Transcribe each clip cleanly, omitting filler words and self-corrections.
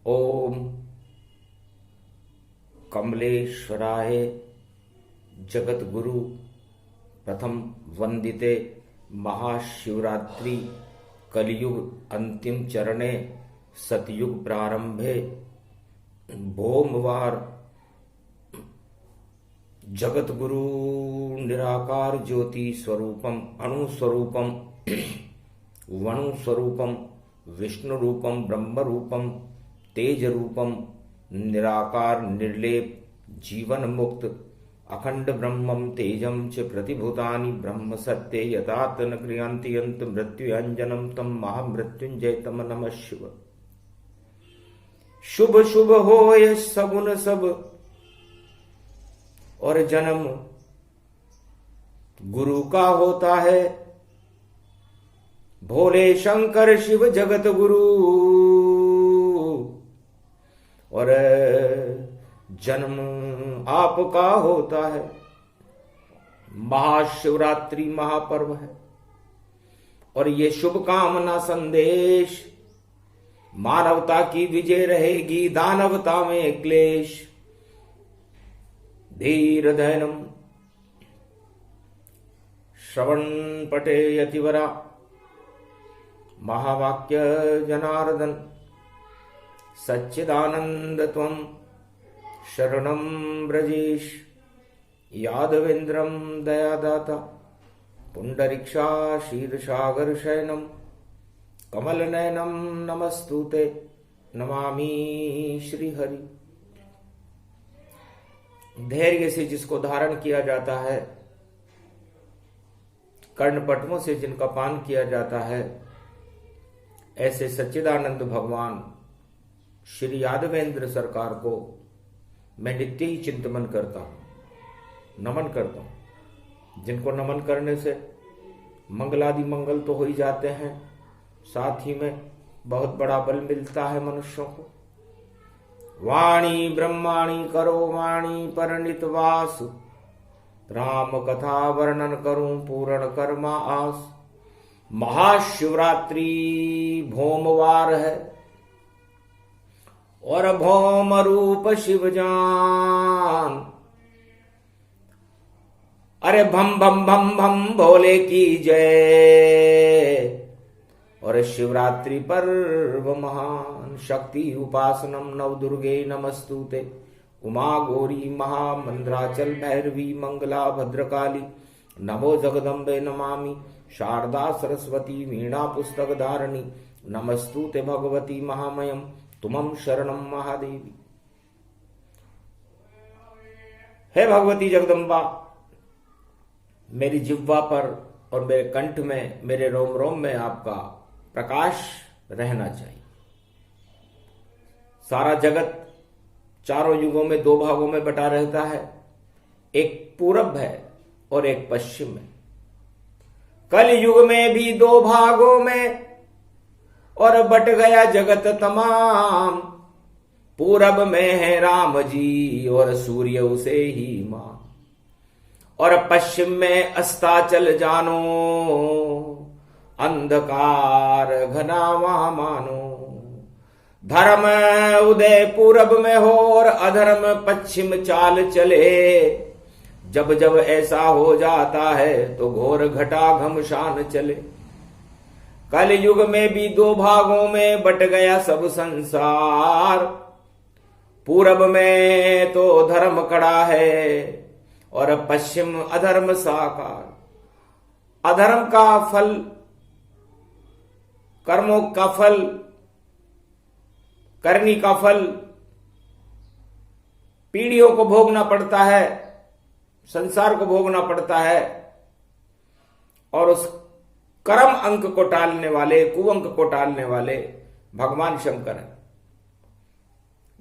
ओम कमलेश्वराय जगत गुरु प्रथम वंदिते महाशिवरात्रि कलियुग अंतिम चरणे सतयुग प्रारंभे भोमवार जगत गुरु निराकार ज्योति स्वरूपम अणु स्वरूपम वणु स्वरूपम विष्णु रूपम ब्रह्म रूपम तेज रूपम निराकार निर्लेप जीवन मुक्त अखंड ब्रह्मम तेजम च प्रतिभूतानि ब्रह्म सत्ये यतात न क्रियन्ति यन्त मृत्युंजनम तम महामृत्युंजय तम नमः शिव। शुभ शुभ होय सगुन सब और जन्म गुरु का होता है। भोले शंकर शिव जगत गुरु और जन्म आपका होता है। महाशिवरात्रि महापर्व है और ये शुभकामना संदेश मानवता की विजय रहेगी दानवता में क्लेश। धीर धैनम श्रवण पटे यतिवरा महावाक्य जनार्दन सच्चिदानंद त्वं शरणं ब्रजेश। यादवेन्द्रं दयादाता पुंडरीक्षा शीर्षागर शयनम कमलनयनम नमस्तुते नमामि श्रीहरि। धैर्य से जिसको धारण किया जाता है, कर्णपटुओं से जिनका पान किया जाता है, ऐसे सच्चिदानंद भगवान श्री यादवेंद्र सरकार को मैं नित्य ही चिंतन करता हूं, नमन करता हूं। जिनको नमन करने से मंगलादि मंगल तो हो ही जाते हैं, साथ ही में बहुत बड़ा बल मिलता है मनुष्यों को। वाणी ब्रह्माणी करो वाणी परनित वास, राम कथा वर्णन करूं पूर्ण कर्मा आस। महाशिवरात्रि भोमवार है और भौम रूप शिवजान। अरे भम भम भम भम भोले की जय। और शिवरात्रि पर्व महान शक्ति उपासनम नव दुर्गे नमस्तुते। उमा गौरी महामंद्राचल भैरवी मंगला भद्रकाली नमो जगदम्बे नमामि। शारदा सरस्वती वीणा पुस्तक धारणी नमस्तुते भगवती महामयम तुमं शरणम महादेवी। हे भगवती जगदम्बा, मेरी जिह्वा पर और मेरे कंठ में, मेरे रोम रोम में आपका प्रकाश रहना चाहिए। सारा जगत चारों युगों में दो भागों में बटा रहता है, एक पूरब है और एक पश्चिम है। कल युग में भी दो भागों में और बट गया जगत तमाम। पूरब में है राम जी और सूर्य उसे ही मान। और पश्चिम में अस्ताचल जानो अंधकार घना वहां मानो। धर्म उदय पूरब में हो और अधर्म पश्चिम चाल चले। जब जब ऐसा हो जाता है तो घोर घटा घमशान चले। कल युग में भी दो भागों में बट गया सब संसार। पूरब में तो धर्म खड़ा है और पश्चिम अधर्म साकार। अधर्म का फल, कर्मों का फल, करनी का फल पीढ़ियों को भोगना पड़ता है, संसार को भोगना पड़ता है। और उस कर्म अंक को टालने वाले, कुअंक को टालने वाले भगवान शंकर है।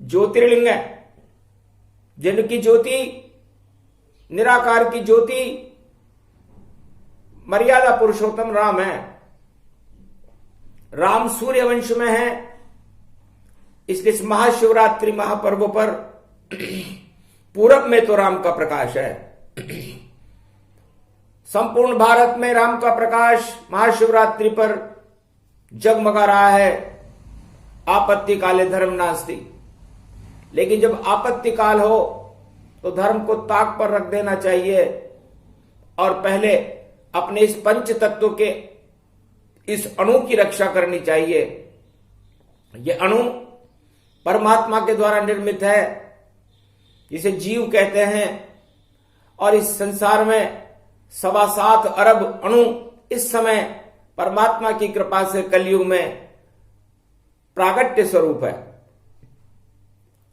ज्योतिर्लिंग है, जिनकी ज्योति, निराकार की ज्योति मर्यादा पुरुषोत्तम राम है। राम सूर्य वंश में है, इसलिए इस महाशिवरात्रि महापर्व पर पूरब में तो राम का प्रकाश है। संपूर्ण भारत में राम का प्रकाश महाशिवरात्रि पर जगमगा रहा है। आपत्ति काले धर्म नास्ति। लेकिन जब आपत्ति काल हो तो धर्म को ताक पर रख देना चाहिए और पहले अपने इस पंच तत्व के इस अणु की रक्षा करनी चाहिए। ये अणु परमात्मा के द्वारा निर्मित है, जिसे जीव कहते हैं, और इस संसार में 7.25 अरब अणु इस समय परमात्मा की कृपा से कलयुग में प्रागट्य स्वरूप है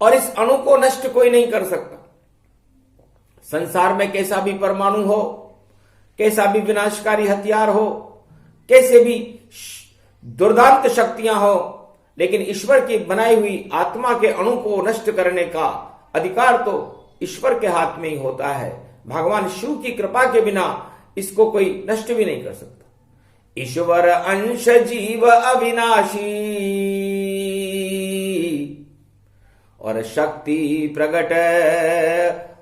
और इस अणु को नष्ट कोई नहीं कर सकता। संसार में कैसा भी परमाणु हो, कैसा भी विनाशकारी हथियार हो, कैसे भी दुर्दांत शक्तियां हो, लेकिन ईश्वर की बनाई हुई आत्मा के अणु को नष्ट करने का अधिकार तो ईश्वर के हाथ में ही होता है। भगवान शिव की कृपा के बिना इसको कोई नष्ट भी नहीं कर सकता। ईश्वर अंश जीव अविनाशी और शक्ति प्रकट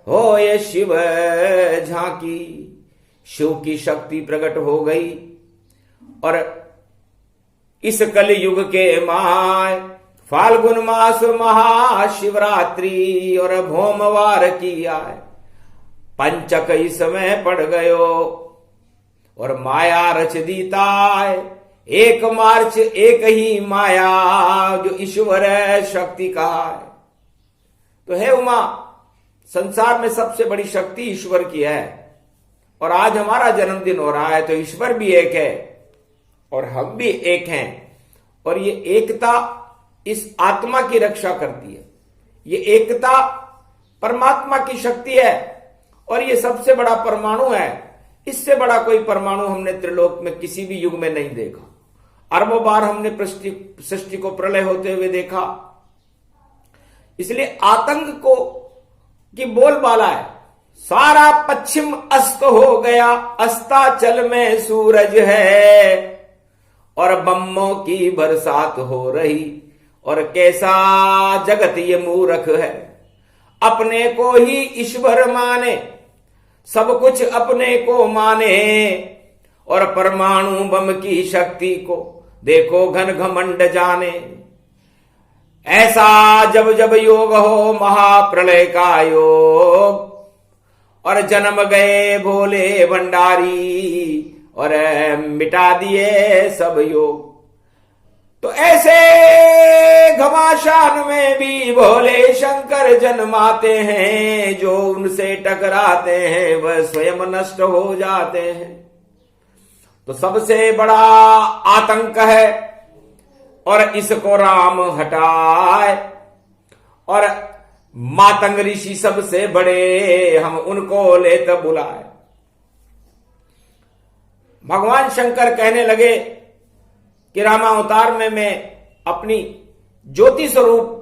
हो ये शिव झांकी। शिव की शक्ति प्रकट हो गई और इस कलयुग के माय फाल्गुन मास महाशिवरात्रि और भोमवार की आय पंचक इसमें पड़ गयो और माया रच दीताय। 1 मार्च एक ही माया जो ईश्वर शक्ति कहा है। तो है उमा, संसार में सबसे बड़ी शक्ति ईश्वर की है और आज हमारा जन्मदिन हो रहा है तो ईश्वर भी एक है और हम भी एक हैं और ये एकता इस आत्मा की रक्षा करती है। ये एकता परमात्मा की शक्ति है और ये सबसे बड़ा परमाणु है। इससे बड़ा कोई परमाणु हमने त्रिलोक में किसी भी युग में नहीं देखा। अरबों बार हमने सृष्टि को प्रलय होते हुए देखा। इसलिए आतंक को की बोलबाला है, सारा पश्चिम अस्त हो गया, अस्ताचल में सूरज है और बम्मों की बरसात हो रही और कैसा जगत ये मूर्ख है। अपने को ही ईश्वर माने, सब कुछ अपने को माने और परमाणु बम की शक्ति को देखो घन घमंड जाने। ऐसा जब जब योग हो महाप्रलय का योग और जन्म गए भोले भंडारी और मिटा दिए सब योग। तो ऐसे घमासान में भी भोले शंकर जन्माते हैं, जो उनसे टकराते हैं वह स्वयं नष्ट हो जाते हैं। तो सबसे बड़ा आतंक है और इसको राम हटाए और मातंग ऋषि सबसे बड़े हम उनको लेत बुलाए। भगवान शंकर कहने लगे कि रामावतार में मैं अपनी ज्योति स्वरूप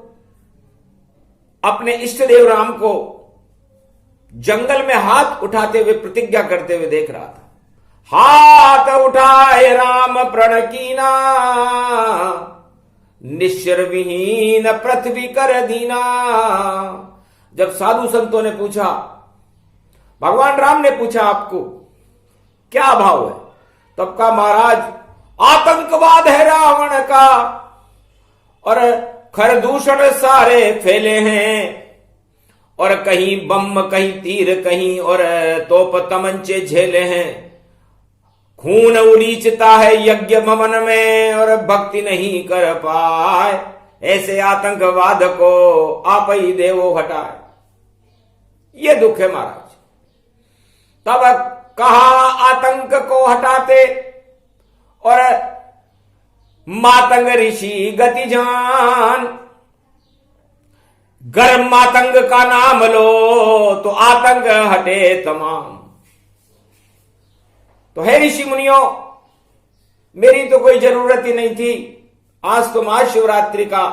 अपने इष्ट देव राम को जंगल में हाथ उठाते हुए प्रतिज्ञा करते हुए देख रहा था। हाथ उठाए राम प्रण कीना, निश्चर विहीन पृथ्वी कर दीना। जब साधु संतों ने पूछा, भगवान राम ने पूछा आपको क्या भाव है, तब कहा महाराज आतंकवाद है रावण का और खरदूषण सारे फैले हैं और कहीं बम कहीं तीर कहीं और तोप तमंचे झेले हैं। खून उलीचता है यज्ञ भवन में और भक्ति नहीं कर पाए। ऐसे आतंकवाद को आप ही देवो हटाए। ये दुख है महाराज। तब कहा आतंक को हटाते और मातंग ऋषि गति जान। गर मातंग का नाम लो तो आतंक हटे तमाम। तो हे ऋषि मुनियों, मेरी तो कोई जरूरत ही नहीं थी। आज तो महाशिवरात्रि का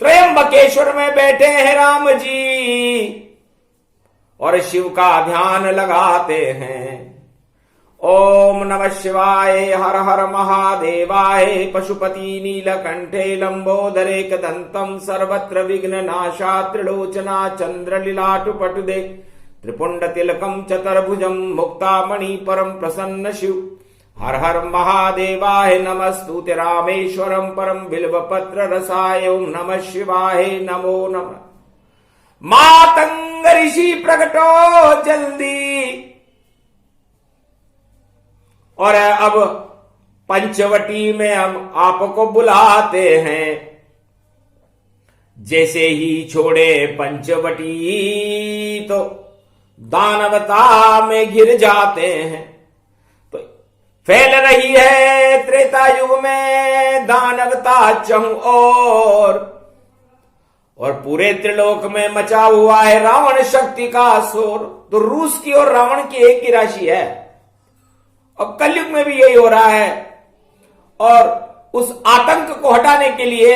त्रयंबकेश्वर में बैठे हैं राम जी और शिव का ध्यान लगाते हैं। ओम नमः शिवाय, हर हर महादेवाय। पशुपति नीलकंठे लंबोदरे कदंतम सर्वत्र विघ्न नाशा त्रिलोचना चंद्र लीलाटु पटुदे त्रिपुंड तिलकम चतुर्भुजम मुक्तामणि परम प्रसन्न शिव। हर हर महादेवाय नमस्तुते रामेश्वरम परम बिल्वपत्र रसाय ओम नमः शिवाय नमो नमः। मातंग ऋषि प्रकटो जल्दी। और अब पंचवटी में हम आपको बुलाते हैं। जैसे ही छोड़े पंचवटी तो दानवता में गिर जाते हैं। तो फैल रही है त्रेता युग में दानवता चहुं और पूरे त्रिलोक में मचा हुआ है रावण शक्ति का शोर। तो रूस की और रावण की एक ही राशि है और कलयुग में भी यही हो रहा है। और उस आतंक को हटाने के लिए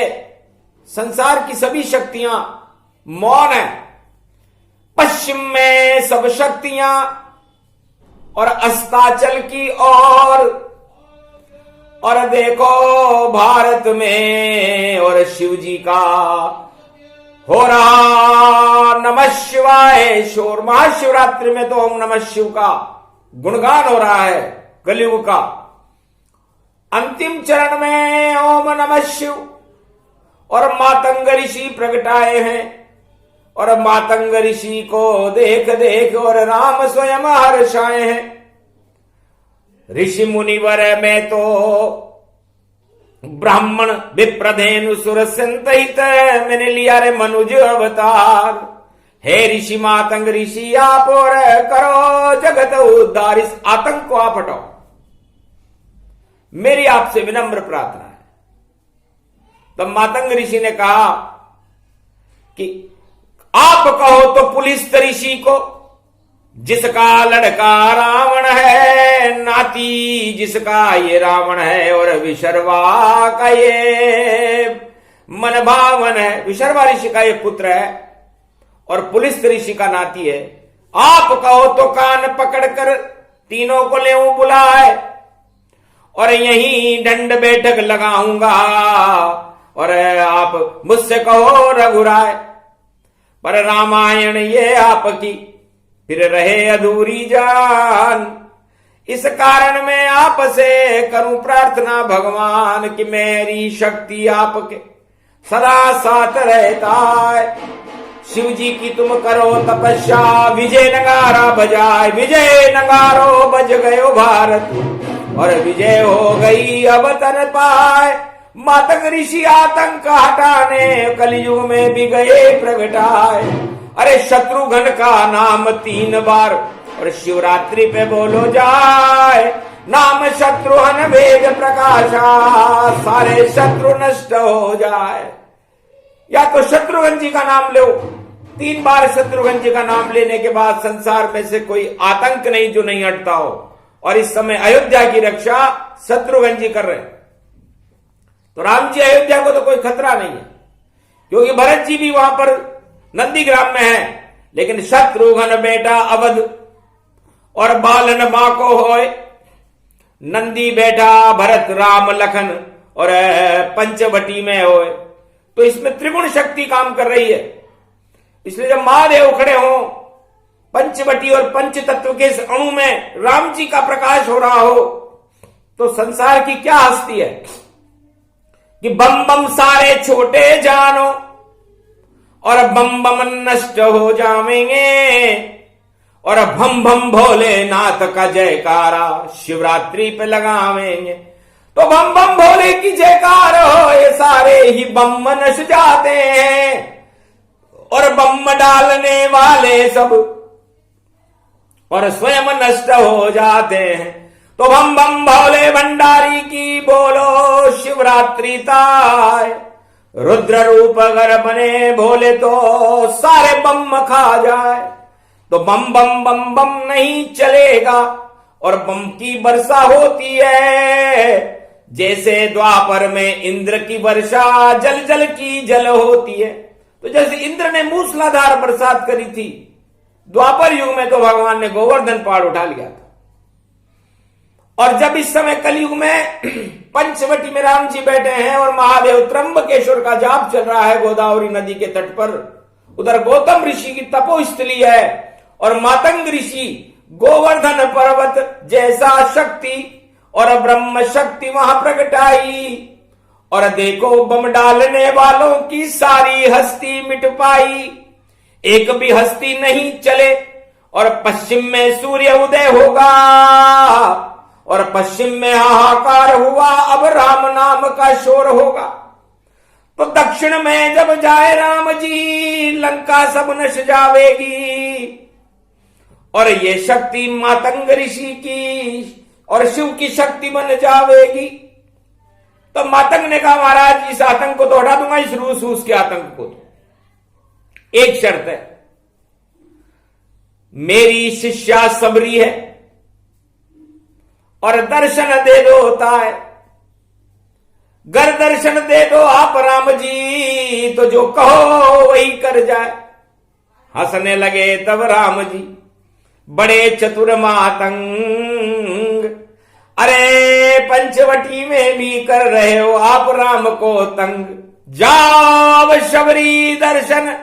संसार की सभी शक्तियां मौन है। पश्चिम में सब शक्तियां और अस्ताचल की और देखो भारत में और शिव जी का हो रहा नमः शिवाय शोर। महाशिवरात्रि में तो ओम नमः शिव का गुणगान हो रहा है कलयुग का। अंतिम चरण में ओम नमः शिव और मातंग ऋषि प्रगटाए हैं। और मातंग ऋषि को देख देख और राम स्वयं हर्षाए हैं। ऋषि मुनिवर में तो ब्राह्मण विप्रधेनु सुर संतहित मैंने लिया रे मनुज अवतार। हे ऋषि मातंग ऋषि आप और करो जगत उद्धार। इस आतंक को आप हटाओ, मेरी आपसे विनम्र प्रार्थना है। तब मातंग ऋषि ने कहा कि आप कहो तो पुलिस ऋषि को, जिसका लड़का रावण है, नाती जिसका ये रावण है, और विशर्वा का ये मन भावन है। विशर्वा ऋषि का ये पुत्र है और पुलिस ऋषि का नाती है। आप कहो तो कान पकड़कर तीनों को ले बुलाए और यहीं दंड बैठक लगाऊंगा। और आप मुझसे कहो रघुराय, पर रामायण ये आपकी फिर रहे अधूरी जान। इस कारण मैं आपसे करूं प्रार्थना भगवान कि मेरी शक्ति आपके सदा साथ रहता है। शिव जी की तुम करो तपस्या, विजय नगारा बजाए। विजय नगारो बज गयो भारत और विजय हो गई अब तन पाए। मातंग ऋषि आतंक हटाने कलयुग में भी गए प्रगटाए। अरे शत्रुघ्न का नाम 3 बार और शिवरात्रि पे बोलो जाए। नाम शत्रुघ्न वेद प्रकाशा, सारे शत्रु नष्ट हो जाए। या तो शत्रुघ्न जी का नाम लो। 3 बार शत्रुघ्न जी का नाम लेने के बाद संसार में से कोई आतंक नहीं जो नहीं हटता हो। और इस समय अयोध्या की रक्षा शत्रुघ्न जी कर रहे हैं। तो राम जी अयोध्या को तो कोई खतरा नहीं है, क्योंकि भरत जी भी वहां पर नंदीग्राम में है। लेकिन शत्रुघ्न बेटा अवध और बालन मां को होए। नंदी बेटा भरत राम लखन और पंचवटी में होए। तो इसमें त्रिगुण शक्ति काम कर रही है। इसलिए जब महादेव खड़े हो पंचवटी और पंच तत्व के इस अणु में राम जी का प्रकाश हो रहा हो, तो संसार की क्या हस्ती है कि बम बम सारे छोटे जानो और बम बम नष्ट हो जाएंगे। और भम भम भोलेनाथ का जयकारा शिवरात्रि पे लगावेंगे। तो बम बम भोले की जयकार हो, ये सारे ही बम नश जाते हैं और बम डालने वाले सब और स्वयं नष्ट हो जाते हैं। तो बम बम भोले भंडारी की बोलो शिवरात्रि ताय। रुद्र रूप अगर बने भोले तो सारे बम खा जाए। तो बम बम बम बम नहीं चलेगा और बम की वर्षा होती है। जैसे द्वापर में इंद्र की वर्षा जल जल की जल होती है। तो जैसे इंद्र ने मूसलाधार बरसात करी थी, द्वापर युग में तो भगवान ने गोवर्धन पहाड़ उठा लिया था। और जब इस समय कलयुग में पंचवटी में राम जी बैठे हैं और महादेव त्र्यंबकेश्वर का जाप चल रहा है गोदावरी नदी के तट पर, उधर गौतम ऋषि की तपोस्थली है और मातंग ऋषि गोवर्धन पर्वत जैसा शक्ति और ब्रह्म शक्ति वहां प्रगटाई, और देखो बम डालने वालों की सारी हस्ती मिट पाई। एक भी हस्ती नहीं चले, और पश्चिम में सूर्य उदय होगा, और पश्चिम में हाहाकार हुआ, अब राम नाम का शोर होगा। तो दक्षिण में जब जाए राम जी, लंका सब नश जावेगी, और ये शक्ति मातंग ऋषि की और शिव की शक्ति बन जावेगी। तो मातंग ने कहा महाराज इस आतंक को तो हटा दूंगा, इस रूस के आतंक को तो एक शर्त है, मेरी शिष्या सबरी है और दर्शन दे दो होता है। गर दर्शन दे दो आप राम जी, तो जो कहो वही कर जाए। हंसने लगे तब राम जी, बड़े चतुर मातंग, अरे पंचवटी में भी कर रहे हो आप राम को तंग। जाओ शबरी दर्शन,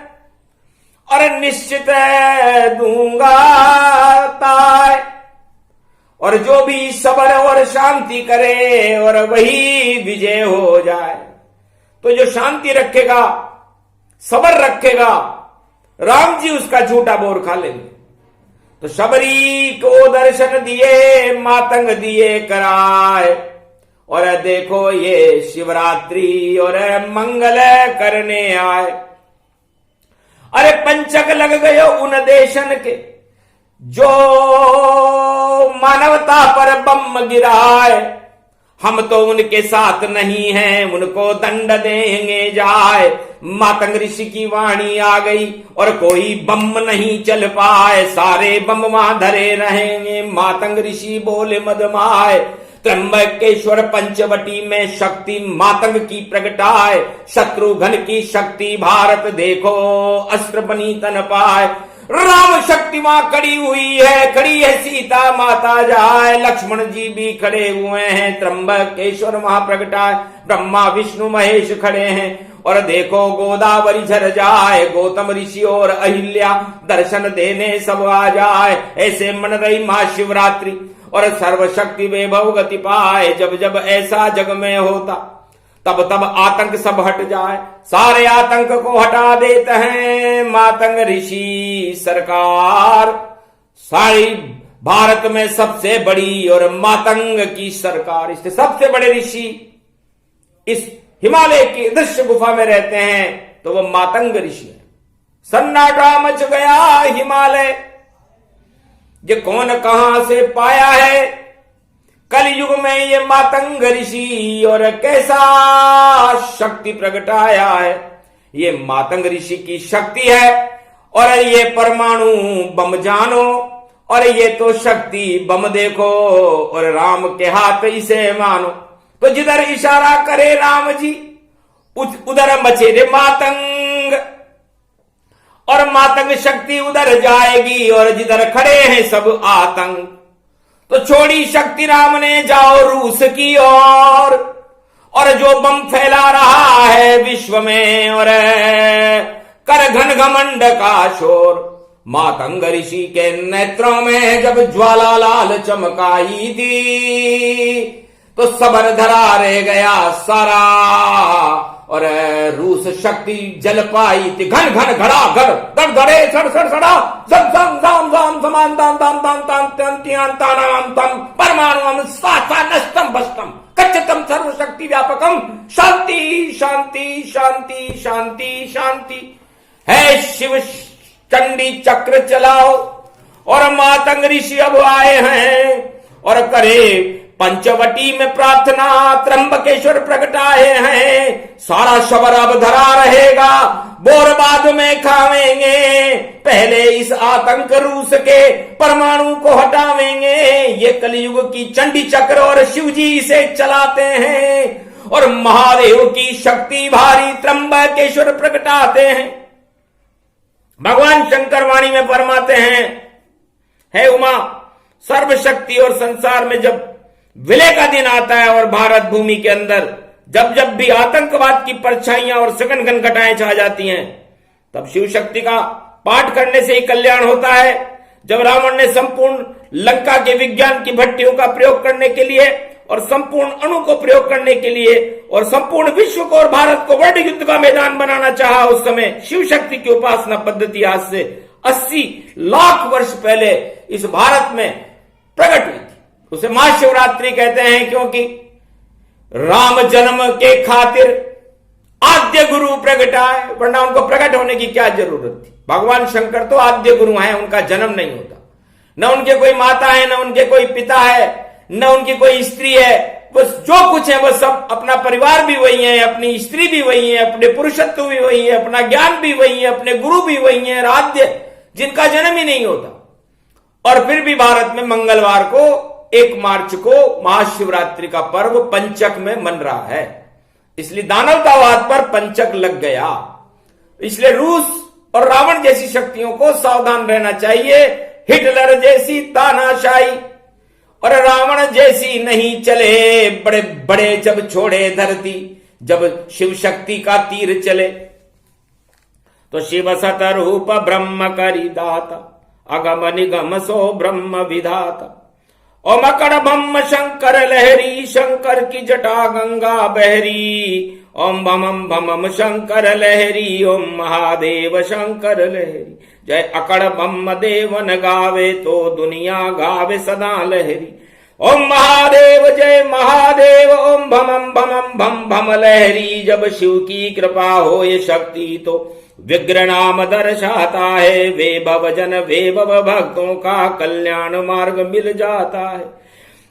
और निश्चित दूंगा ताय, और जो भी सबर और शांति करे और वही विजय हो जाए। तो जो शांति रखेगा, सबर रखेगा, राम जी उसका झूठा बोर खा लेंगे। तो शबरी को दर्शन दिए, मातंग दिए कराए, और देखो ये शिवरात्रि और मंगल करने आए। अरे पंचक लग गए उन देशन के, जो मानवता पर बम गिराए। हम तो उनके साथ नहीं हैं, उनको दंड देंगे जाए। मातंग ऋषि की वाणी आ गई, और कोई बम नहीं चल पाए, सारे बम वहां धरे रहेंगे। मातंग ऋषि बोले मदमाए, त्र्यंबकेश्वर पंचवटी में शक्ति मातंग की प्रगटाए। शत्रुघ्न की शक्ति भारत देखो अस्त्र बनी तन पाए। राम शक्ति वहां खड़ी हुई है, खड़ी है सीता माता जाए। लक्ष्मण जी भी खड़े हुए हैं, त्र्यंबकेश्वर वहां प्रगटाए। ब्रह्मा विष्णु महेश खड़े हैं, और देखो गोदावरी झर जाए। गौतम ऋषि और अहिल्या दर्शन देने सब आ जाए। ऐसे मन रही महाशिवरात्रि, और सर्वशक्ति वैभव गति पाए। जब जब ऐसा जग में होता, तब तब आतंक सब हट जाए। सारे आतंक को हटा देते हैं मातंग ऋषि सरकार। सारी भारत में सबसे बड़ी और मातंग की सरकार। इससे सबसे बड़े ऋषि इस हिमालय की दृश्य गुफा में रहते हैं, तो वो मातंग ऋषि है। सन्नाटा मच गया हिमालय, ये कौन कहां से पाया है कलयुग में ये मातंग ऋषि, और कैसा शक्ति प्रगटाया है। ये मातंग ऋषि की शक्ति है, और ये परमाणु बम जानो, और ये तो शक्ति बम देखो, और राम के हाथ इसे मानो। तो जिधर इशारा करे राम जी, उधर मचे रे मातंग, और मातंग शक्ति उधर जाएगी, और जिधर खड़े हैं सब आतंक। तो छोड़ी शक्ति राम ने, जाओ रूस की ओर, और जो बम फैला रहा है विश्व में, और कर घन घमंड का शोर। मातंग ऋषि के नेत्रों में जब ज्वाला लाल चमकाई थी, तो सबर धरा रह गया सारा, और रूस शक्ति जल पाई थी। घन घन घड़ा घर गड़ गड़े सड़ सड़ सड़ा, जम जम जम जम समान दाम दाम दाम दाम तंतियां तानाम तम परमाणुम साता नष्टम भस्टम कच्चतम सर्वशक्ति व्यापकम। शांति शांति शांति शांति शांति है। शिव चंडी चक्र चलाओ, और मातंग ऋषि अब आए हैं, और करे पंचवटी में प्रार्थना। त्र्यंबकेश्वर प्रगटाए हैं, सारा शबर अब धरा रहेगा। बोर बाद में खावेंगे, पहले इस आतंक रूस के परमाणु को हटावेंगे। ये कलयुग की चंडी चक्र और शिव जी इसे चलाते हैं, और महादेव की शक्ति भारी त्र्यंबकेश्वर प्रगटाते हैं। भगवान शंकर वाणी में फरमाते हैं, हे उमा, सर्वशक्ति और संसार में जब विलय का दिन आता है, और भारत भूमि के अंदर जब जब भी आतंकवाद की परछाइयां और सघन घन घटाएं छा जाती हैं, तब शिव शक्ति का पाठ करने से ही कल्याण होता है। जब रावण ने संपूर्ण लंका के विज्ञान की भट्टियों का प्रयोग करने के लिए और संपूर्ण अणु को प्रयोग करने के लिए और संपूर्ण विश्व को और भारत को वर्ल्ड युद्ध का मैदान बनाना चाहा, उस समय शिव शक्ति की उपासना पद्धति आज से 80 लाख वर्ष पहले इस भारत में प्रकट हुई थी। उसे महाशिवरात्रि कहते हैं क्योंकि राम जन्म के खातिर आद्य गुरु प्रगटाए, वरना उनको प्रकट होने की क्या जरूरत थी। भगवान शंकर तो आद्य गुरु हैं, उनका जन्म नहीं होता, न उनके कोई माता है, न उनके कोई पिता है, न उनकी कोई स्त्री है। बस जो कुछ है वो सब, अपना परिवार भी वही है, अपनी स्त्री भी वही है, अपने पुरुषत्व भी वही है, अपना ज्ञान भी वही है, अपने गुरु भी वही है, आद्य जिनका जन्म ही नहीं होता। और फिर भी भारत में मंगलवार को 1 मार्च को महाशिवरात्रि का पर्व पंचक में मन रहा है, इसलिए दानवतावाद पर पंचक लग गया। इसलिए रूस और रावण जैसी शक्तियों को सावधान रहना चाहिए। हिटलर जैसी तानाशाही और रावण जैसी नहीं चले, बड़े बड़े जब छोड़े धरती, जब शिव शक्ति का तीर चले। तो शिव सतरूप ब्रह्म करी दाता, अगम निगम सो ब्रह्म विधाता। ओम अकड़ बम शंकर लहरी, शंकर की जटा गंगा बहरी। ओम बम बम शंकर लहरी, ओम महादेव शंकर लहरी। जय अकड़ बम देवन गावे, तो दुनिया गावे सदा लहरी। ओम महादेव जय महादेव, ओम भम भम भम भम लहरी। जब शिव की कृपा हो ये शक्ति तो विग्रह नाम दर्शाता है। वैभव जन वैभव भक्तों का कल्याण मार्ग मिल जाता है।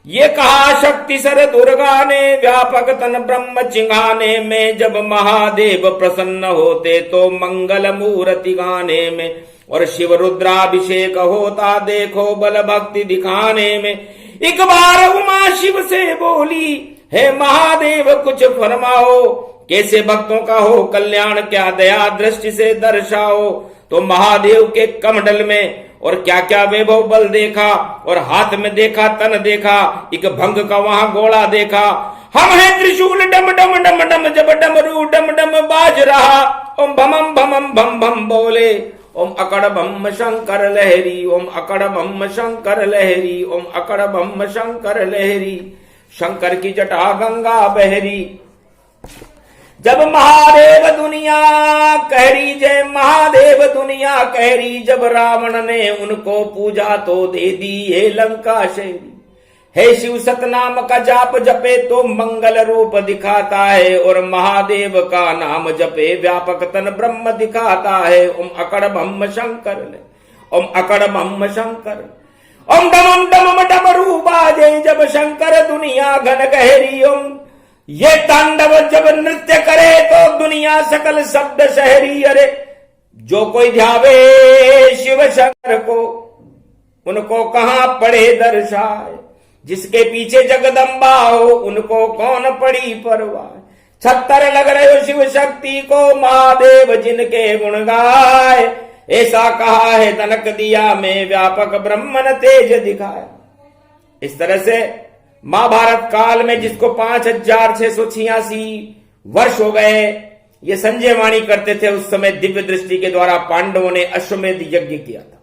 ये कहा शक्ति सर दुर्गा ने, व्यापक तन ब्रह्म चिंगाने में। जब महादेव प्रसन्न होते तो मंगल मूर्ति गाने में। और शिव रुद्राभिषेक होता देखो बल भक्ति दिखाने में। एक बार उमा शिव से बोली, हे महादेव कुछ फरमाओ, कैसे भक्तों का हो कल्याण, क्या दया दृष्टि से दर्शाओ। तो महादेव के कमंडल में और क्या क्या वैभव बल देखा, और हाथ में देखा तन देखा, एक भंग का वहां गोला देखा। हम है त्रिशूल डम डम डम डम, जब डमरू डम डम बाज रहा। ओम भमम भमम भम भम बोले, ओम अकड़ बम शंकर लहरी, ओम अकड़ बम शंकर लहरी, ओम अकड़ बम शंकर लहरी। शंकर की जटा गंगा बहरी। जब महादेव दुनिया कहरी, जय महादेव दुनिया कहरी। जब रावण ने उनको पूजा तो दे दी ये लंका शहरी। हे शिव सतनाम का जाप जपे तो मंगल रूप दिखाता है, और महादेव का नाम जपे व्यापक तन ब्रह्म दिखाता है। ओम अकड़ बम शंकर, ओम अकड़ बम शंकर। ओम डमम डमम डमरू बाजे, जब शंकर दुनिया घन गहरी। ओम ये तांडव जब नृत्य करे तो दुनिया सकल शब्द शहरी। अरे जो कोई ध्यावे शिव शंकर को, उनको कहां पड़े दर्शाए। जिसके पीछे जगदम्बा हो उनको कौन पड़ी परवाह। 76 लग रहे हो शिव शक्ति को, महादेव जिनके गुण गाए। ऐसा कहा है तनक दिया में, व्यापक ब्रह्मन तेज दिखाया। इस तरह से महाभारत काल में, जिसको 5686 वर्ष हो गए, ये संजय वाणी करते थे। उस समय दिव्य दृष्टि के द्वारा पांडवों ने अश्वमेध यज्ञ किया था।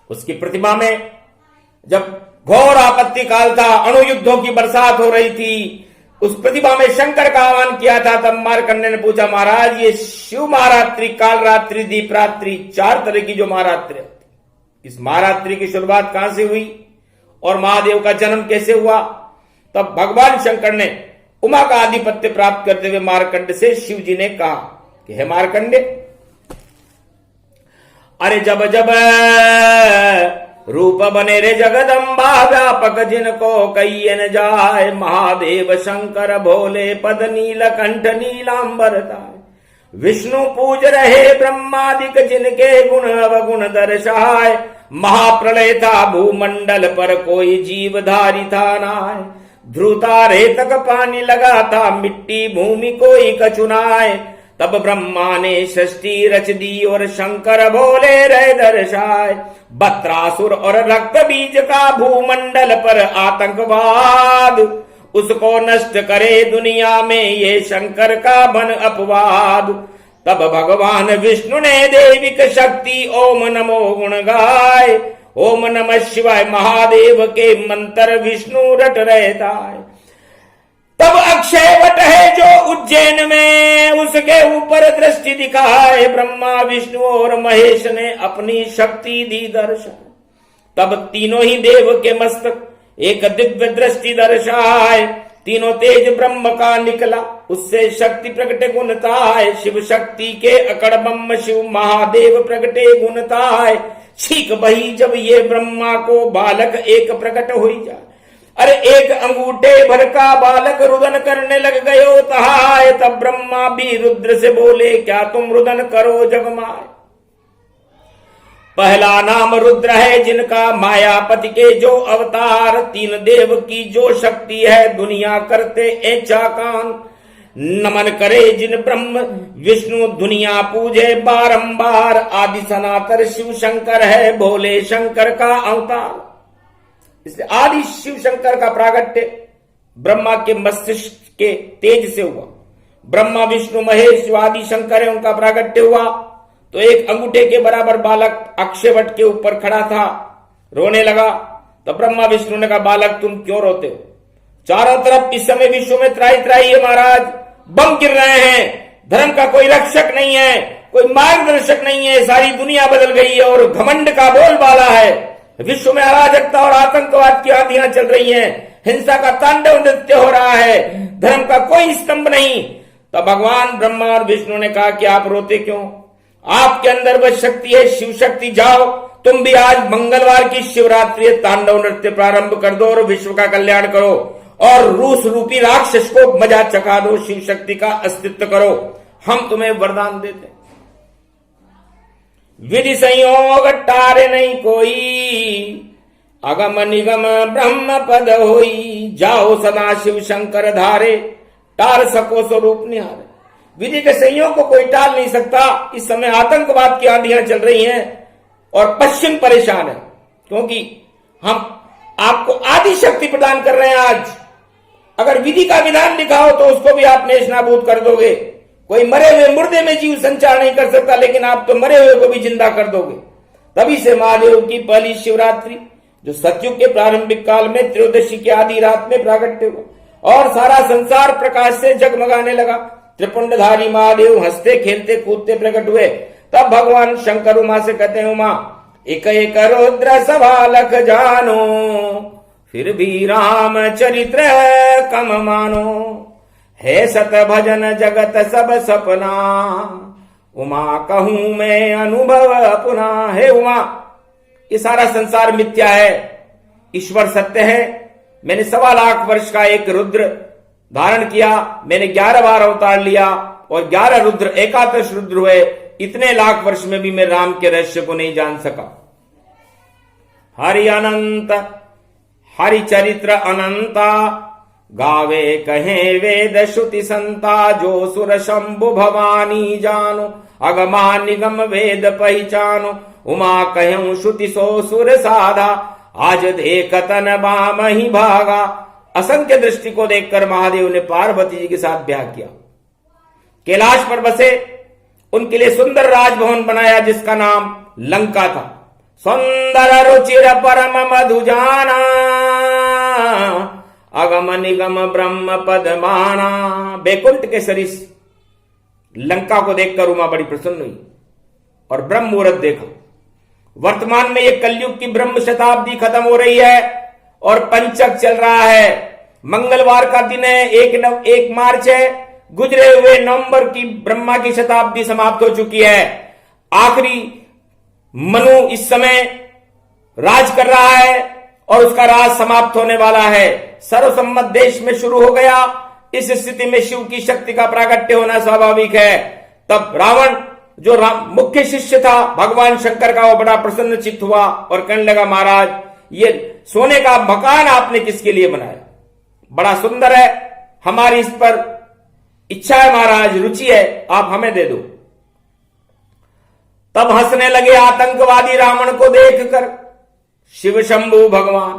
उसकी प्रतिमा में जब घोर आपत्ति काल था, अणु युद्धों की बरसात हो रही थी, उस प्रतिमा में शंकर का आह्वान किया था। तब मार्कंडेय ने पूछा, महाराज ये शिव महारात्रि, काल रात्रि, दीप रात्रि, 4 तरह की जो महारात्रि, इस महारात्रि की शुरुआत कहां से हुई और महादेव का जन्म कैसे हुआ। तब भगवान शंकर ने उमा का आधिपत्य प्राप्त करते हुए मार्कंड से शिव जी ने कहा कि हे मार्कंडेय, अरे जब जब रूप बने रे जगदम्बा, व्यापक जिनको कहिए न जाए। महादेव शंकर भोले पद नील कंठ नीलांबर ताय। विष्णु पूज रहे ब्रह्मादिक, जिनके गुण अवगुण दर्शाए। महाप्रलय था भूमंडल पर, कोई जीवधारी था नाय। ध्रुता रेतक पानी लगा था, मिट्टी भूमि कोई कचुनाए। तब ब्रह्मा ने सृष्टि रच दी, और शंकर भोले रहे दर्शाए। बत्रासुर और रक्त बीज का भूमंडल पर आतंकवाद, उसको नष्ट करे दुनिया में ये शंकर का बन अपवाद। तब भगवान विष्णु ने देविक शक्ति ओम नमो गुण गाए, ओम नमः शिवाय महादेव के मंत्र विष्णु रट रहता है। तब अक्षय वट है जो उज्जैन में, उसके ऊपर दृष्टि दिखाए ब्रह्मा विष्णु और महेश ने अपनी शक्ति दी दर्शन। तब तीनों ही देव के मस्तक एक दिव्य दृष्टि दर्शाए, तीनों तेज ब्रह्म का निकला, उससे शक्ति प्रगटे गुणताय। शिव शक्ति के अकड़ ब्रह्म शिव महादेव प्रगटे गुणताय। छीक बही जब ये ब्रह्मा को बालक एक प्रकट हो जाए, अरे एक अंगूठे भर का बालक रुदन करने लग गयो तहाय। तब ब्रह्मा भी रुद्र से बोले क्या तुम रुदन करो जगमाय। पहला नाम रुद्र है जिनका मायापति के जो अवतार, तीन देव की जो शक्ति है दुनिया करते ऐचा कान। नमन करे जिन ब्रह्म विष्णु दुनिया पूजे बारंबार, आदि सनातन शिव शंकर है भोले शंकर का अवतार। इसलिए आदि शिव शंकर का प्रागट्य ब्रह्मा के मस्तिष्क के तेज से हुआ। ब्रह्मा विष्णु महेश जो आदि शंकर है उनका प्रागट्य हुआ तो एक अंगूठे के बराबर बालक अक्षयवट के ऊपर खड़ा था, रोने लगा। तो ब्रह्मा विष्णु ने कहा बालक तुम क्यों रोते हो? चारों तरफ इस समय विश्व में त्राही त्राही है महाराज, बम गिर रहे हैं, धर्म का कोई रक्षक नहीं है, कोई मार्गदर्शक नहीं है, सारी दुनिया बदल गई है और घमंड का बोलबाला है। विश्व में अराजकता और आतंकवाद की आंधियां चल रही हैं, हिंसा का तांडव नृत्य हो रहा है, धर्म का कोई स्तंभ नहीं। तब भगवान ब्रह्मा और विष्णु ने कहा कि आप रोते क्यों? आपके अंदर वह शक्ति है शिव शक्ति, जाओ तुम भी आज मंगलवार की शिवरात्रि तांडव नृत्य प्रारंभ कर दो और विश्व का कल्याण करो और रूस रूपी राक्षस को मजा चखा दो, शिव शक्ति का अस्तित्व करो, हम तुम्हें वरदान देते। विधि संयोग टारे नहीं कोई, अगम निगम ब्रह्म पद होई, जाओ सदा शिव शंकर धारे, टार सको स्वरूप निहारे। विधि के संयोग को कोई टाल नहीं सकता। इस समय आतंकवाद की आंधियां चल रही हैं और पश्चिम परेशान है, क्योंकि हम आपको आदि शक्ति प्रदान कर रहे हैं। आज अगर विधि का विधान लिखा हो तो उसको भी आप नेश नाबूद कर दोगे। कोई मरे हुए मुर्दे में जीव संचार नहीं कर सकता, लेकिन आप तो मरे हुए को भी जिंदा कर दोगे। तभी से महादेव की पहली शिवरात्रि जो सतयुग के प्रारंभिक काल में त्रयोदशी की आधी रात में प्रागट्य हुआ और सारा संसार प्रकाश से जगमगाने लगा। त्रिपुंडधारी महादेव हंसते खेलते कूदते प्रकट हुए। तब भगवान शंकर उमा से कहते हैं उमा एक एक रुद्र सभा लख जानो, फिर भी राम चरित्र कम मानो, है सत भजन जगत सब सपना, उमा कहूं मैं अनुभव अपना। हे उमा ये सारा संसार मिथ्या है, ईश्वर सत्य है। मैंने 1.25 लाख वर्ष का एक रुद्र धारण किया, मैंने 11 बार अवतार लिया और 11 रुद्र एकादश रुद्र हुए। इतने लाख वर्ष में भी मैं राम के रहस्य को नहीं जान सका। हरि अनंत हरि चरित्र अनंता, गावे कहे वेद श्रुति संता, जो सुर शंभु भवानी जानो, अगमा निगम वेद पहचानो, उमा कहूं श्रुति सो सुर साधा, आज देखतन बाम ही भागा। असंख्य दृष्टि को देखकर महादेव ने पार्वती जी के साथ ब्याह किया। कैलाश पर बसे, उनके लिए सुंदर राजभवन बनाया जिसका नाम लंका था। सुंदर रुचिर परम मधुजाना, अगम निगम ब्रह्म पद माना। बैकुंठ के सरिस लंका को देखकर उमा बड़ी प्रसन्न हुई और ब्रह्म मुहूर्त देखा। वर्तमान में यह कलयुग की ब्रह्म शताब्दी खत्म हो रही है और पंचक चल रहा है। मंगलवार का दिन है, 1 मार्च है। गुजरे हुए नवंबर की ब्रह्मा की शताब्दी समाप्त हो चुकी है। आखिरी मनु इस समय राज कर रहा है और उसका राज समाप्त होने वाला है। सर्वसम्मत देश में शुरू हो गया। इस स्थिति में शिव की शक्ति का प्रागट्य होना स्वाभाविक है। तब रावण जो मुख्य शिष्य था भगवान शंकर का, वो बड़ा प्रसन्न चित्त हुआ और कहने लगा महाराज ये सोने का मकान आपने किसके लिए बनाया? बड़ा सुंदर है, हमारी इस पर इच्छा है महाराज, रुचि है, आप हमें दे दो। तब हंसने लगे आतंकवादी रावण को देखकर शिव शंभु भगवान।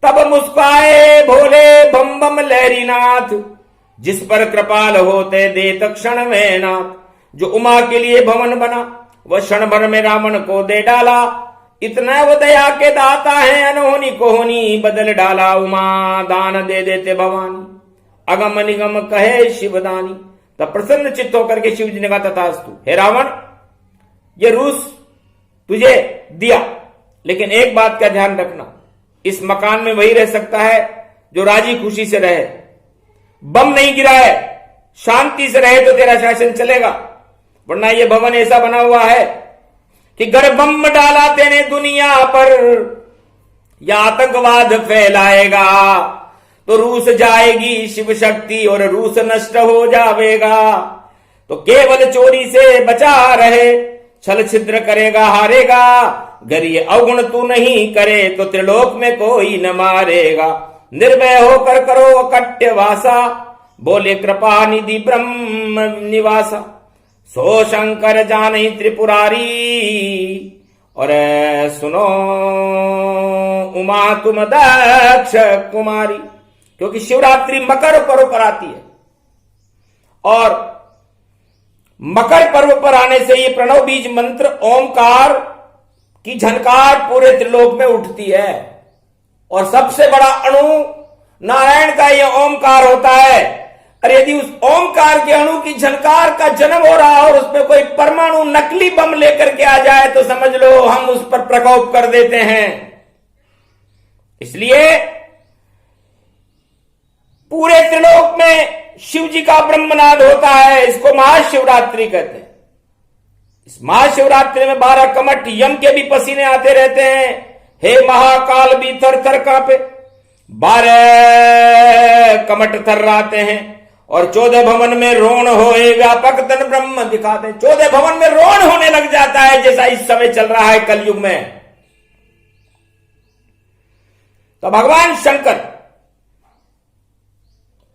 तब मुस्काए भोले बम बम लहरीनाथ, जिस पर कृपाल होते देत क्षण में नाथ। जो उमा के लिए भवन बना वह क्षण भर में रावण को दे डाला। इतना वो दया के दाता है, अनहोनी कोहनी बदल डाला उमा, दान दे देते भवानी, अगम निगम कहे शिवदानी। तब प्रसन्न चित्त होकर के शिव जी ने कहा तथास्तु, हे रावण ये रूस तुझे दिया, लेकिन एक बात का ध्यान रखना, इस मकान में वही रह सकता है जो राजी खुशी से रहे, बम नहीं गिराए, शांति से रहे तो तेरा शासन चलेगा, वरना ये भवन ऐसा बना हुआ है कि गर बम डाला तेने दुनिया पर, या आतंकवाद फैलाएगा तो रूस जाएगी शिव शक्ति और रूस नष्ट हो जाएगा। तो केवल चोरी से बचा रहे, छल छिद्र करेगा हारेगा, गर ये अवगुण तू नहीं करे तो त्रिलोक में कोई न मारेगा। निर्भय होकर करो अकट्य वासा, बोले कृपा निधि ब्रह्म निवासा, सो शंकर जानहि त्रिपुरारी, और सुनो उमा तुम दक्ष कुमारी। क्योंकि शिवरात्रि मकर पर्व पर आती है और मकर पर्व पर आने से ये प्रणव बीज मंत्र ओमकार की झनकार पूरे त्रिलोक में उठती है, और सबसे बड़ा अणु नारायण का यह ओमकार होता है। अरे यदि उस ओमकार के अणु की झनकार का जन्म हो रहा और उसमें कोई परमाणु नकली बम लेकर के आ जाए तो समझ लो हम उस पर प्रकोप कर देते हैं। इसलिए पूरे त्रिलोक में शिव जी का ब्रह्मनाद होता है, इसको महाशिवरात्रि कहते हैं। इस महाशिवरात्रि में 12 कमठ यम के भी पसीने आते रहते हैं, हे महाकाल भी थर थर कांपे, 12 कमठ थर्राते हैं, और 14 भवन में रोण होए व्यापक तन ब्रह्म दिखाते हैं। 14 भवन में रोण होने लग जाता है, जैसा इस समय चल रहा है कलयुग में। तो भगवान शंकर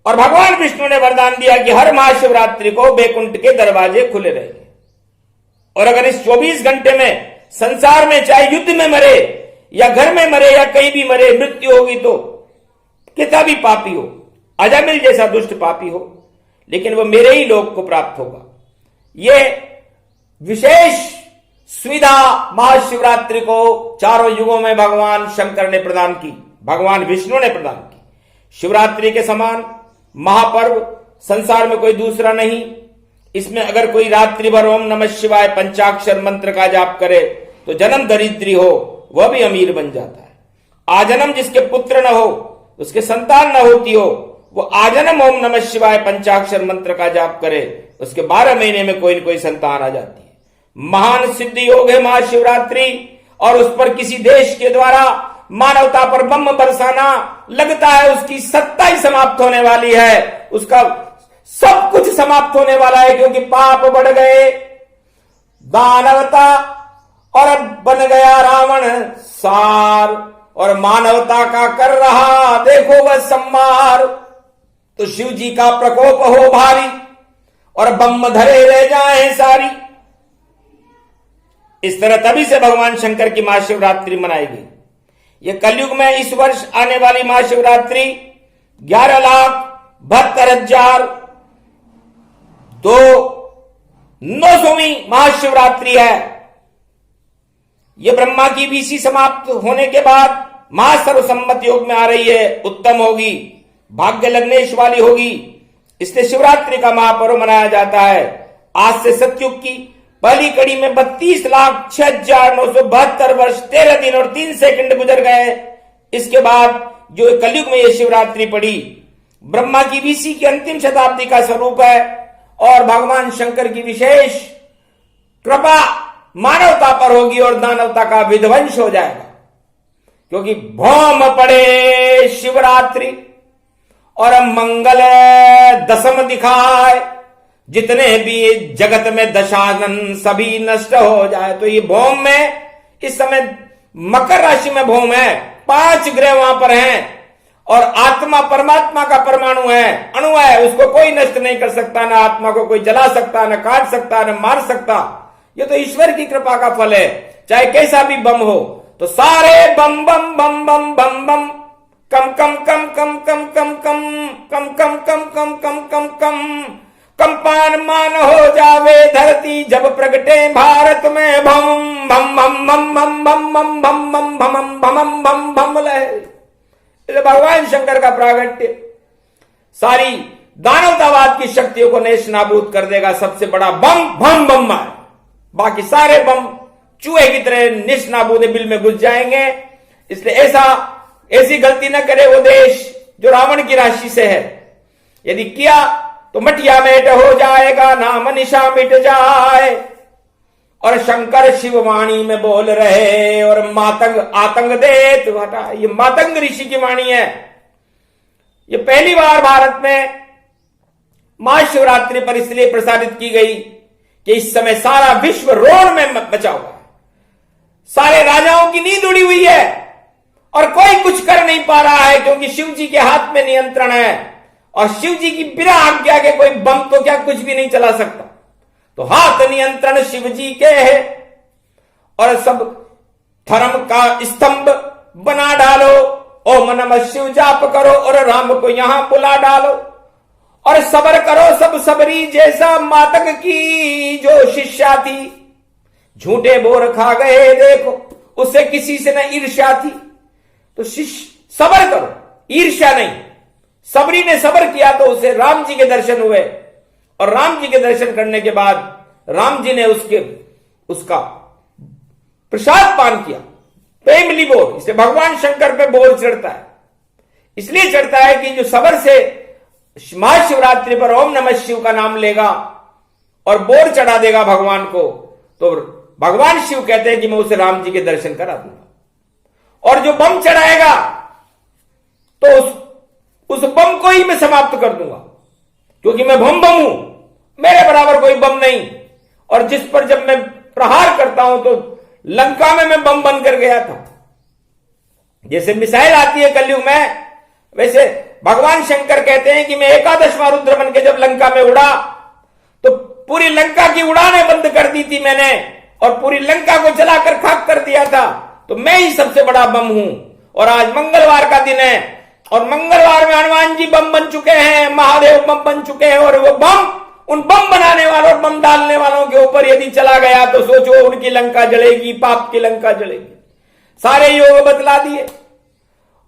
और भगवान विष्णु ने वरदान दिया कि हर महाशिवरात्रि को बैकुंठ के दरवाजे खुले रहेंगे, और अगर इस 24 घंटे में संसार में चाहे युद्ध में मरे या घर में मरे या कहीं भी मरे, मृत्यु होगी तो कितना भी पापी हो, अजामिल जैसा दुष्ट पापी हो, लेकिन वो मेरे ही लोक को प्राप्त होगा। ये विशेष सुविधा महाशिवरात्रि को चारों युगों में भगवान शंकर ने प्रदान की, भगवान विष्णु ने प्रदान की। शिवरात्रि के समान महापर्व संसार में कोई दूसरा नहीं। इसमें अगर कोई रात्रि भर ओम नमः शिवाय पंचाक्षर मंत्र का जाप करे तो जन्म दरिद्री हो वह भी अमीर बन जाता है। आजन्म जिसके पुत्र न हो, उसके संतान न होती हो, वो आजन्म ओम नमः शिवाय पंचाक्षर मंत्र का जाप करे, उसके 12 महीने में कोई न कोई संतान आ जाती है। महान सिद्ध योग है महाशिवरात्रि, और उस पर किसी देश के द्वारा मानवता पर बम बरसाना लगता है उसकी सत्ता ही समाप्त होने वाली है, उसका सब कुछ समाप्त होने वाला है, क्योंकि पाप बढ़ गए, दानवता, और अब बन गया रावण सार, और मानवता का कर रहा देखो वह संहार। तो शिव जी का प्रकोप हो भारी और बम धरे रह जाए सारी। इस तरह तभी से भगवान शंकर की महाशिवरात्रि मनाई गई। यह कलयुग में इस वर्ष आने वाली महाशिवरात्रि 11,72,900वीं महाशिवरात्रि है। यह ब्रह्मा की बीसी समाप्त होने के बाद महासर्वसम्मत योग में आ रही है, उत्तम होगी, भाग्य लगनेश वाली होगी, इसलिए शिवरात्रि का महापर्व मनाया जाता है। आज से सतयुग की पहली कड़ी में 32,06,972 वर्ष 13 दिन और 3 सेकंड गुजर गए। इसके बाद जो कलयुग में यह शिवरात्रि पड़ी, ब्रह्मा की बीसी की अंतिम शताब्दी का स्वरूप है, और भगवान शंकर की विशेष कृपा मानवता पर होगी और दानवता का विध्वंस हो जाएगा। क्योंकि भौम पड़े शिवरात्रि और मंगल दशम दिखाए, जितने भी जगत में दशानन सभी नष्ट हो जाए। तो ये भौम में इस समय मकर राशि में भौम है, 5 ग्रह वहां पर हैं, और आत्मा परमात्मा का परमाणु है, अणु है, उसको कोई नष्ट नहीं कर सकता, ना आत्मा को कोई जला सकता, न काट सकता, न मार सकता। ये तो ईश्वर की कृपा का फल है। चाहे कैसा भी बम हो, तो सारे बम बम बम बम बम बम कम कम कम कम कम कम कम कम कम कम कम कम कम कम कंपान मान हो जावे धरती जब प्रगटे भारत में भम भम भम भम भम भम भम भम भम भम भम भम भम लहर। भगवान शंकर का प्रागट्य सारी दानवतावाद की शक्तियों को नेश नाबूद कर देगा। सबसे बड़ा बम भम बम मार, बाकी सारे बम चूहे की तरह निश नाबूद बिल में घुस जाएंगे। इसलिए ऐसी गलती न करे वो देश जो रावण की राशि से है। यदि किया तो मटिया मेट हो जाएगा, नाम निशा मिट जाए। और शंकर शिववाणी में बोल रहे और मातंग आतंक दे तो हटा। ये मातंग ऋषि की वाणी है। ये पहली बार भारत में महाशिवरात्रि पर इसलिए प्रसारित की गई कि इस समय सारा विश्व रोड में बचा हुआ है। सारे राजाओं की नींद उड़ी हुई है और कोई कुछ कर नहीं पा रहा है, क्योंकि शिव जी के हाथ में नियंत्रण है। और शिव जी की बिना आज्ञा के कोई बम तो क्या कुछ भी नहीं चला सकता। तो हाथ नियंत्रण शिव जी के है। और सब धर्म का स्तंभ बना डालो, ओम नमः शिव जाप करो और राम को यहां बुला डालो। और सबर करो सब सबरी जैसा मातक की जो शिष्या थी, झूठे बोर खा गए देखो, उससे किसी से न ईर्ष्या थी। तो सबर करो, ईर्ष्या नहीं। सबरी ने सबर किया तो उसे राम जी के दर्शन हुए। और राम जी के दर्शन करने के बाद राम जी ने उसका प्रसाद पान किया। प्रेमली बोर, इसे भगवान शंकर पे बोर चढ़ता है। इसलिए चढ़ता है कि जो सबर से महाशिवरात्रि पर ओम नमः शिव का नाम लेगा और बोर चढ़ा देगा भगवान को, तो भगवान शिव कहते हैं कि मैं उसे राम जी के दर्शन करा दूंगा। और जो बम चढ़ाएगा तो उस बम को ही मैं समाप्त कर दूंगा, क्योंकि मैं बम हूं, मेरे बराबर कोई बम नहीं। और जिस पर जब मैं प्रहार करता हूं तो लंका में मैं बम बनकर गया था। जैसे मिसाइल आती है कलयुग में, वैसे भगवान शंकर कहते हैं कि मैं एकादशवां रुद्र बन के जब लंका में उड़ा तो पूरी लंका की उड़ानें बंद कर दी थी मैंने, और पूरी लंका को जलाकर खाक कर दिया था। तो मैं ही सबसे बड़ा बम हूं। और आज मंगलवार का दिन है और मंगलवार में हनुमान जी बम बन चुके हैं, महादेव बम बन चुके हैं। और वो बम उन बम बनाने वालों और बम डालने वालों के ऊपर यदि चला गया तो सोचो उनकी लंका जलेगी, पाप की लंका जलेगी। सारे योग बतला दिए।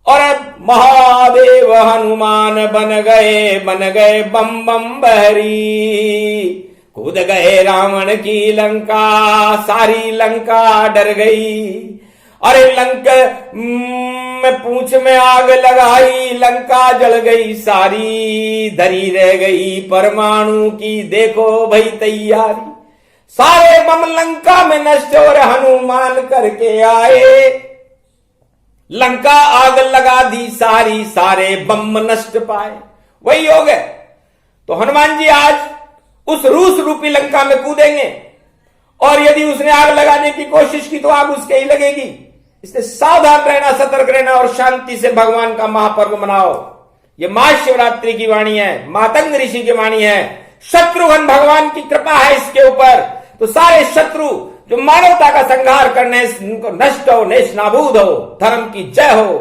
और महादेव हनुमान बन गए बम बम बहरी, कूद गए रावण की लंका, सारी लंका डर गई। अरे लंका में पूंछ में आग लगाई, लंका जल गई सारी, धरी रह गई परमाणु की देखो भाई तैयारी। सारे बम लंका में नष्ट और हनुमान करके आए, लंका आग लगा दी सारी, सारे बम नष्ट पाए। वही योग है। तो हनुमान जी आज उस रूस रूपी लंका में कूदेंगे और यदि उसने आग लगाने की कोशिश की तो आग उसके ही लगेगी। इसलिए सावधान रहना, सतर्क रहना और शांति से भगवान का महापर्व मनाओ। ये महाशिवरात्रि की वाणी है, मातंग ऋषि की वाणी है। शत्रुघ्न भगवान की कृपा है इसके ऊपर। तो सारे शत्रु जो मानवता का संहार करने उनको नष्ट हो, नेश नाबूद हो, धर्म की जय हो,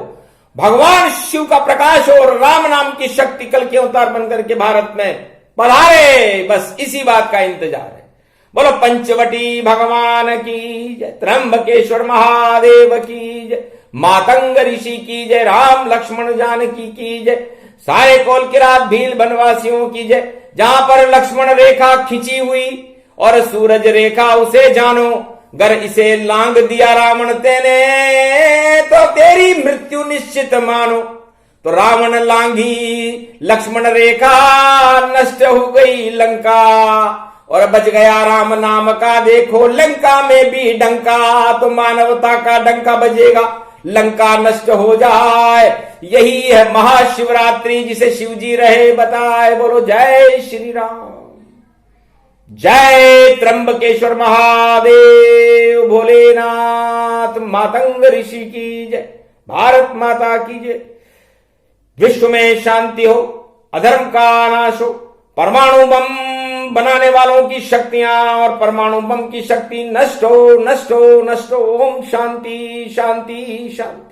भगवान शिव का प्रकाश हो और राम नाम की शक्ति कल के अवतार बनकर के भारत में पधारे। बस इसी बात का इंतजार है। बोलो पंचवटी भगवान की जय, त्र्यंबकेश्वर महादेव की जय, मातंग ऋषि की जय, राम लक्ष्मण जानकी की जय, सारे कोलकिरात भील बनवासियों की जय। जहां पर लक्ष्मण रेखा खिंची हुई और सूरज रेखा उसे जानो, गर इसे लांग दिया रावण तेने तो तेरी मृत्यु निश्चित मानो। तो रावण लांगी लक्ष्मण रेखा, नष्ट हो गई लंका और बच गया राम नाम का देखो लंका में भी डंका। तो मानवता का डंका बजेगा, लंका नष्ट हो जाए। यही है महाशिवरात्रि जिसे शिव जी रहे बताए। बोलो जय श्री राम, जय त्र्यंबकेश्वर महादेव, भोलेनाथ, मातंग ऋषि की जय, भारत माता की जय। विश्व में शांति हो, अधर्म का नाश हो, परमाणु बम बनाने वालों की शक्तियां और परमाणु बम की शक्ति नष्ट हो, नष्ट हो, नष्ट हो। ओम शांति शांति शांति।